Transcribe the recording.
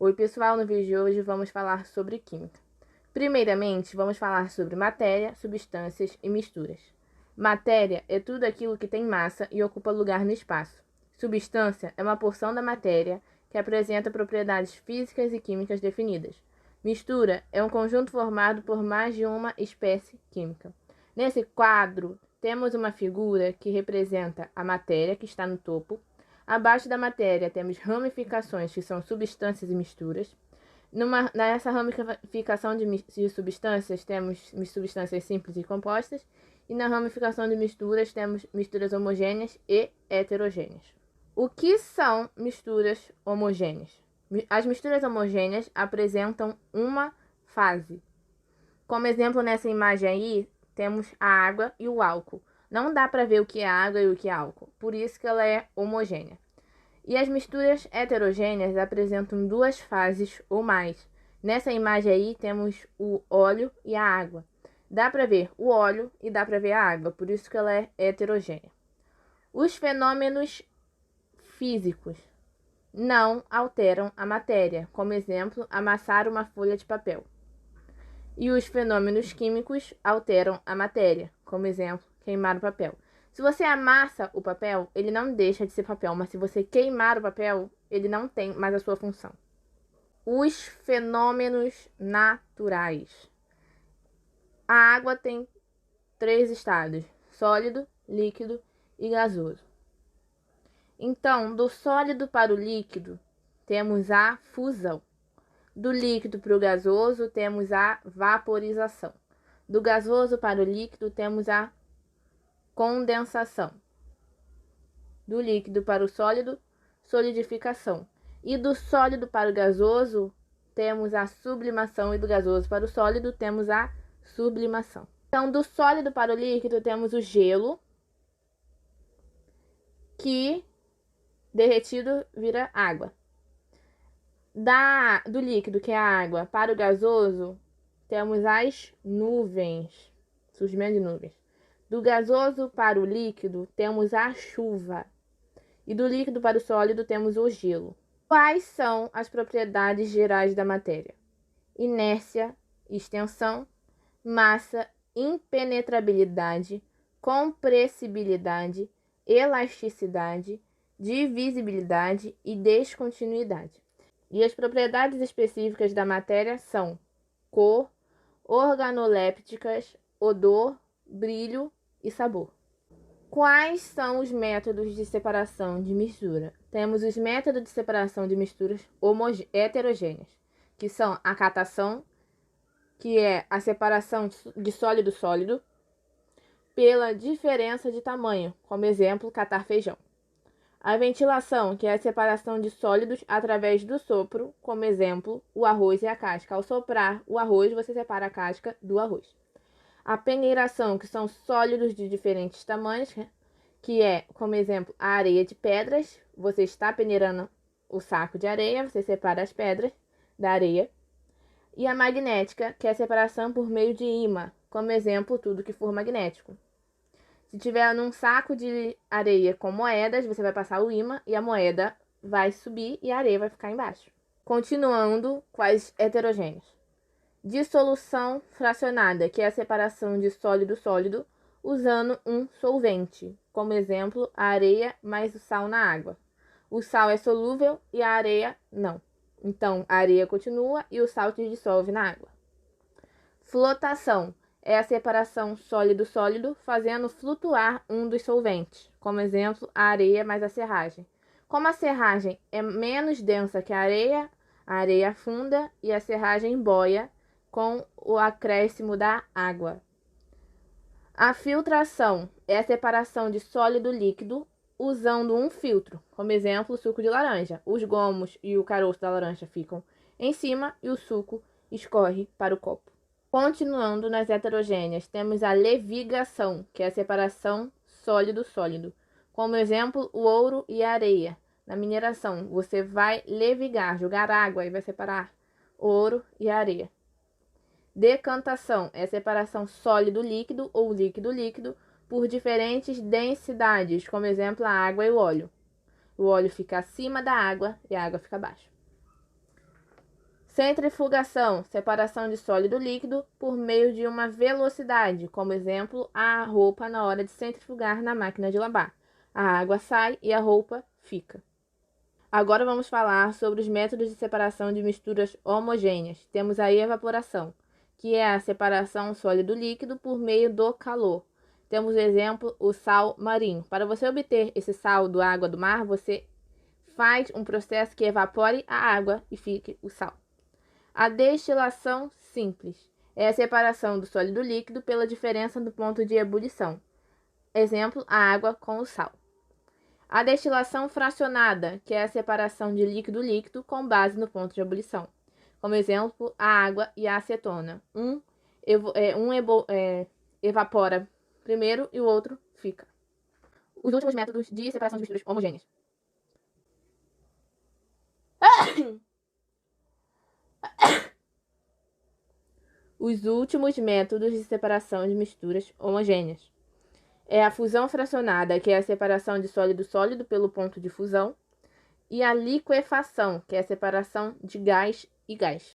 Oi pessoal, no vídeo de hoje vamos falar sobre química. Primeiramente, vamos falar sobre matéria, substâncias e misturas. Matéria é tudo aquilo que tem massa e ocupa lugar no espaço. Substância é uma porção da matéria que apresenta propriedades físicas e químicas definidas. Mistura é um conjunto formado por mais de uma espécie química. Nesse quadro, temos uma figura que representa a matéria, que está no topo. Abaixo da matéria temos ramificações, que são substâncias e misturas. Nessa ramificação de substâncias, temos substâncias simples e compostas. E na ramificação de misturas, temos misturas homogêneas e heterogêneas. O que são misturas homogêneas? As misturas homogêneas apresentam uma fase. Como exemplo, nessa imagem aí, temos a água e o álcool. Não dá para ver o que é água e o que é álcool, por isso que ela é homogênea. E as misturas heterogêneas apresentam duas fases ou mais. Nessa imagem aí temos o óleo e a água. Dá para ver o óleo e dá para ver a água, por isso que ela é heterogênea. Os fenômenos físicos não alteram a matéria, como exemplo, amassar uma folha de papel. E os fenômenos químicos alteram a matéria, como exemplo, queimar o papel. Se você amassa o papel, ele não deixa de ser papel, mas se você queimar o papel, ele não tem mais a sua função. Os fenômenos naturais. A água tem 3 estados: sólido, líquido e gasoso. Então, do sólido para o líquido, temos a fusão. Do líquido para o gasoso, temos a vaporização. Do gasoso para o líquido, temos a condensação. Do líquido para o sólido, solidificação. E do sólido para o gasoso, temos a sublimação. E do gasoso para o sólido, temos a sublimação. Então, do sólido para o líquido, temos o gelo, que derretido vira água. Do líquido, que é a água, para o gasoso, temos as nuvens, surgimento de nuvens. Do gasoso para o líquido, temos a chuva. E do líquido para o sólido, temos o gelo. Quais são as propriedades gerais da matéria? Inércia, extensão, massa, impenetrabilidade, compressibilidade, elasticidade, divisibilidade e descontinuidade. E as propriedades específicas da matéria são cor, organolépticas, odor, brilho e sabor. Quais são os métodos de separação de mistura? Temos os métodos de separação de misturas heterogêneas, que são a catação, que é a separação de sólido-sólido, pela diferença de tamanho, como exemplo, catar feijão. A ventilação, que é a separação de sólidos através do sopro, como exemplo, o arroz e a casca. Ao soprar o arroz, você separa a casca do arroz. A peneiração, que são sólidos de diferentes tamanhos, que é, como exemplo, a areia de pedras. Você está peneirando o saco de areia, você separa as pedras da areia. E a magnética, que é a separação por meio de ímã, como exemplo, tudo que for magnético. Se tiver num saco de areia com moedas, você vai passar o ímã e a moeda vai subir e a areia vai ficar embaixo. Continuando com as heterogêneas. Dissolução fracionada, que é a separação de sólido-sólido usando um solvente. Como exemplo, a areia mais o sal na água. O sal é solúvel e a areia não. Então, a areia continua e o sal se dissolve na água. Flotação é a separação sólido-sólido fazendo flutuar um dos solventes. Como exemplo, a areia mais a serragem. Como a serragem é menos densa que a areia afunda e a serragem boia com o acréscimo da água. A filtração é a separação de sólido líquido usando um filtro. Como exemplo, o suco de laranja. Os gomos e o caroço da laranja ficam em cima e o suco escorre para o copo. Continuando nas heterogêneas, temos a levigação, que é a separação sólido-sólido. Como exemplo, o ouro e a areia. Na mineração, você vai levigar, jogar água e vai separar o ouro e a areia. Decantação é a separação sólido-líquido ou líquido-líquido por diferentes densidades, como exemplo, a água e o óleo. O óleo fica acima da água e a água fica abaixo. Centrifugação, separação de sólido líquido por meio de uma velocidade, como exemplo, a roupa na hora de centrifugar na máquina de lavar. A água sai e a roupa fica. Agora vamos falar sobre os métodos de separação de misturas homogêneas. Temos a evaporação, que é a separação sólido-líquido por meio do calor. Temos o exemplo, o sal marinho. Para você obter esse sal da água do mar, você faz um processo que evapore a água e fique o sal. A destilação simples é a separação do sólido líquido pela diferença do ponto de ebulição. Exemplo, a água com o sal. A destilação fracionada, que é a separação de líquido-líquido com base no ponto de ebulição. Como exemplo, a água e a acetona. Evapora primeiro e o outro fica. Os últimos métodos de separação de misturas homogêneas. Os últimos métodos de separação de misturas homogêneas. É a fusão fracionada, que é a separação de sólido-sólido pelo ponto de fusão, e a liquefação, que é a separação de gás e gás.